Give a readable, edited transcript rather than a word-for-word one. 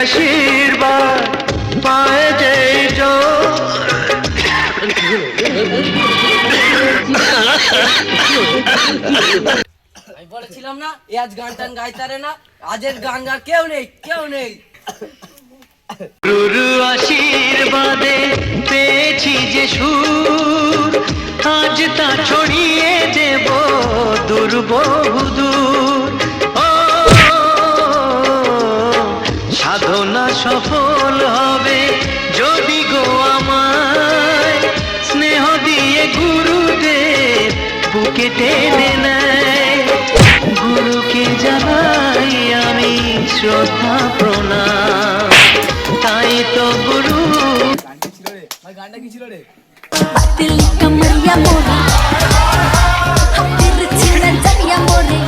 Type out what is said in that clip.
আশীর্বাদ পায় যে আমি বলেছিলাম না এ আজ গান টান গাইতারে না, আজের গান গার কেউ নেই, কেউ নেই। গুরু আশীর্বাদে পেয়েছি যে সুর, আজ তা ছড়িয়ে দেব দূর বহুদূর। ও সাধনা সফল হবে যদি গো আমায় স্নেহ দিয়ে গুরুদেব বুকে টেনে নেয়। গুরুকে জানাই আমি শ্রদ্ধা প্রণাম, তাই তো গুরু। গানটা কি ছিল রে? Batil kamaria mori, hampir cina jaya mori.